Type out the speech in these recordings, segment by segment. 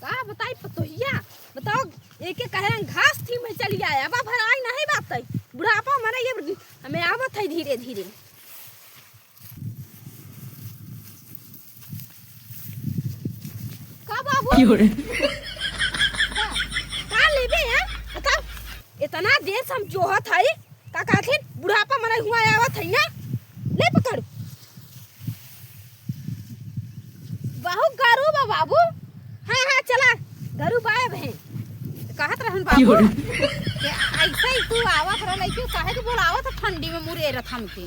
का बताई पतोहिया बताओ एक एक कहे घास थी मैं चली आया बा भराई नहीं बात बुढ़ापा मने ये हमें आवत है धीरे धीरे का बाबू का लेबे है बताओ इतना देश हम जोहत है का कहथिन बुढ़ापा मने हुआ आवत है ना ले पकड़ बहु गरू बाबू हाँ चला गरू बाय बहन कहत रहन बाबू के ऐसे ही तू आवत रहलै क्यों काहे के बोलावत ठंडी में मुरे रथ हमके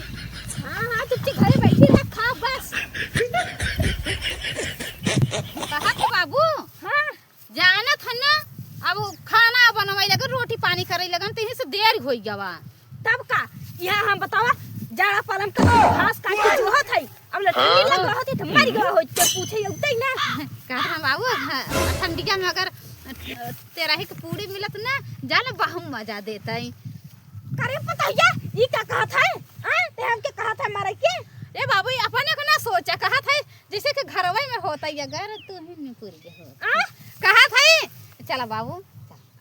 हां चुपचाप घरे बैठी रह खा बस कहा के बाबू हां जानत हन ना अब खाना बनवाई लगन रोटी पानी करे लगन तही से देर होई गवा तब का यहां हम बतावा जाड़ा पालन का घास काट के जोहत है अब ठंडी लग रहती त मर गवा होई के पूछे उतई ना कहत हम बाबू ठंडी में अगर तेरा ही पूरी मिलत ना जाने बहु मजा देता है करे पता है ये क्या कहा था हां ते हमके कहा था मारे के ए बाबू अपने को ना सोचा कहा था जैसे कि घरवे में होता है अगर तू ही नहीं पूरी हो कहा था चला बाबू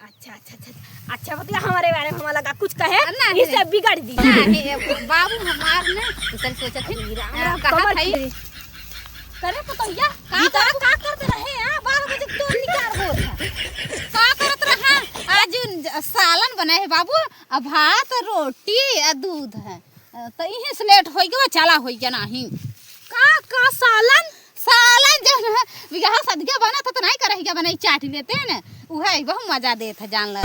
अच्छा बतिया हमारे बारे में हमारा लगा कुछ कहे ना इसे बिगाड़ दी नहीं बाबू हमार ने तो चल सोचा थे कहा था करे पतोहिया का करते रहे हां 12 बजे तो निकाल बोल का करत रहा आज सालन बनाए है बाबू अब भात रोटी और दूध है तो इही से लेट होई गवा चला होई के नहीं का सालन जन बिगहा सदके बना तो नहीं करही के बनाई चाट लेते हैं उहे बहुत मजा देत है जान ल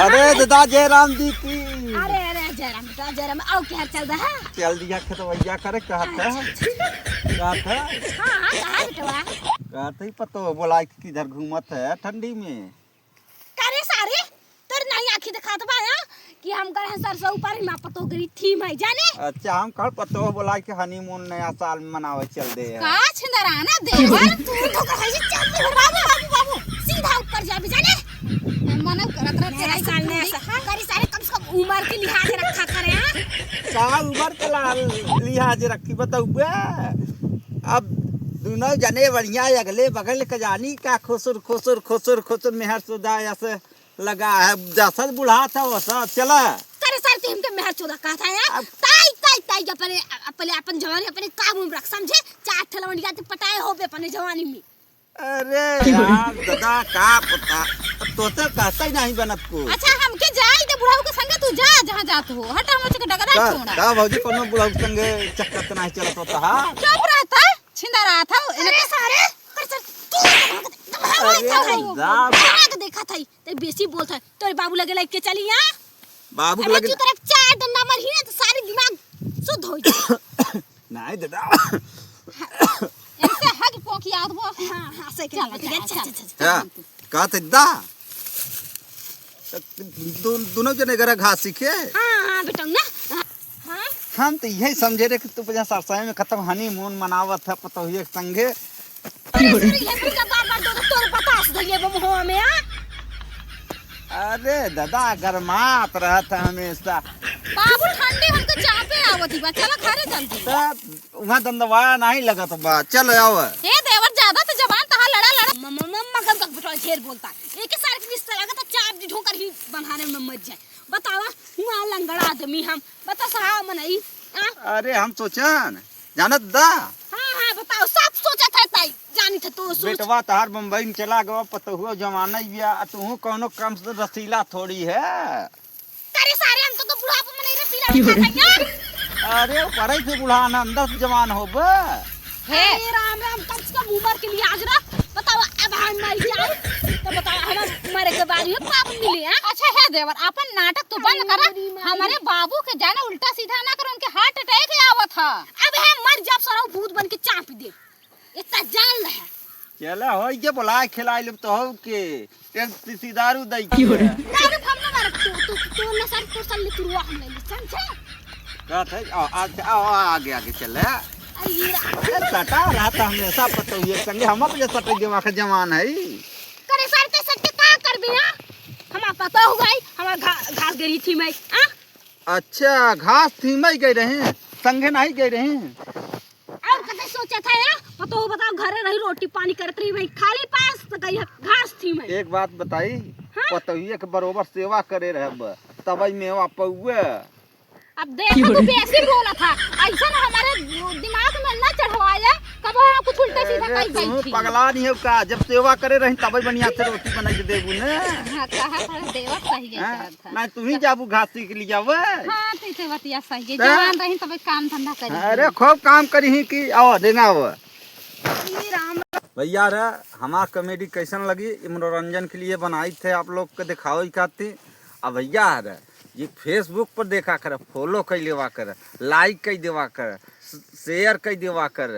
अरे दादा जयराम जी की अरे जयराम आओ क्या चल रहा है चल दिया खतवैया करे कहत है हां कहां बेटवा कहत ही पतो बोलाई किधर घूमत है ठंडी में करे सारे तोर नहीं आंखी दिखात बा कि हम गए सरसों ऊपर में पतो गरी थी मैं जाने अच्छा हम कल पतो बोलाई के हनीमून नया साल मनावे चल दे का छिंदराना देवर तू तो कहे चल दे बाबू सीधा ऊपर जा भी जाने मन करत रह तेरा साल में करी सारे कम से कम उम्र के लिहाज रखा करे हां का उम्र के लिहाज रखी बताऊबे अब दोनों जने बढ़िया अगले बगल के जानी का खुसुर मेहर सुदा ऐसे लगा है जैसा बुढ़ा था वैसा चला करे सर तुम के मेहर चोदा कहा था यार ताई अपने अपन जवानी अपने काबू में रख समझे चार ठलवंडिया ते पटाए होबे अपने जवानी में अरे यार दादा का पता तो कहता ही नहीं बनत को अच्छा हमके जाई दे बुढ़ाऊ के संगे तू जा जहां जात हो हट हम के डगरा छोड़ा का भौजी कोनो बुढ़ाऊ के संगे चक्कर तो नहीं चलत होता हां चुप रहता छिंदा रहा था इनके सारे कर तू देखा था ते बेसी बोलता तोरे बाबू लगे लग के चली हां बाबू लगे तू तरफ चार डंडा मार ही तो सारे दिमाग शुद्ध हो जाए नहीं दादा ऐसे हग पोकी याद वो हां से के अच्छा का तदा दोनों जने घर घास सीखे हां बेटा ना हां हम तो यही समझे रे कि तू 50 में खत्म हनीमून मनावत है पतोहिए के संगे तोर बतास धइले बमहो में अरे दादा गरमात रहत हमेशा बाबू ठंडी हमके चापे आवती बा चला खारे जल्दी वहां दंदवाया नहीं लगत बा चल आओ ए देवर ज्यादा तो जवान तहा लड़ा मम्मा गम बटवा ढेर बोलता एक सार के रिश्ता लगा तो चाप ढोकर ही बंधाने में मत जाए बतावा हुआ लंगड़ा आदमी हम बता सा मनई अरे हम सोचन जानत दा हां बताओ सब सोचा था ताई जानी था तो सोच बेटवा तहार बम्बई में चला गवा पतहुआ जमाना ही बिया तू कोनो कम से रसीला थोड़ी है करे सारे हम तो बुढ़ापा में नहीं रसीला था अरे परे से बुढ़ाना अंदर जवान होबे हे राम कम से कम उम्र के लिए आज रख बताओ अब हम मर जाए तो बताओ हम मरे के बाद ही पाप मिले हैं अच्छा है देवर अपन नाटक तो बंद कर हमारे बाबू के जाने उल्टा सीधा ना कर उनके हार्ट अटैक आवत है अब है मर जब सराउ भूत बन के चाप दे इतना जान ले चला होई के बुलाए खिलाए ले तो हो के तेल दारू दई के दारू हम ना मार तू न सर तो सल तुरवा हम ले समझे का थे आगे चले सटा रहा था हमेशा पतोहिए संगे हम अपने सटे दिमाग जवान है करे सर ते सटे का करबे हम पता हो गई हमार घास गरी थी मैं अच्छा घास थी मैं गए रहे संगे नहीं गए रहे और कते सोचा था या पतो बता घरे रही रोटी पानी करत रही भाई खाली पास तो गई घास थी मैं एक बात बताई पतोहिए के बरोबर सेवा करे रहे तब मेवा पौए। अब देखो तू बेसी बोला था ऐसा ना हमारे दिमाग में ना चढ़वाया कब हम कुछ उल्टा सीधा कही गई थी। पगला नहीं हो का जब सेवा करे रही तब बढ़िया से रोटी बना के देबू ने। हां कहा था देवा सही है ना तू ही जाबू घास सीख ली जावे। हां तैसे बतिया सही है जवान रही तब काम धंधा करी। अरे खूब काम करी की आओ देना वो राम भैया रे हमार कॉमेडी कैसन लगी मनोरंजन के लिए बनाई थे आप लोग को दिखाओ खातिर। अब भैया रे ये फेसबुक पर देखा कर फॉलो कर लेवा कर लाइक कर देवा कर शेयर कर देवा कर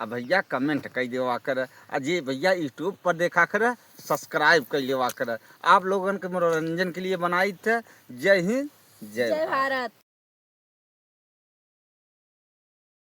अब भैया कमेंट कर देवा कर जी भैया यूट्यूब पर देखा कर सब्सक्राइब कर लेवा कर। आप लोगों के मनोरंजन के लिए बनाई थे। जय हिंद जय भारत।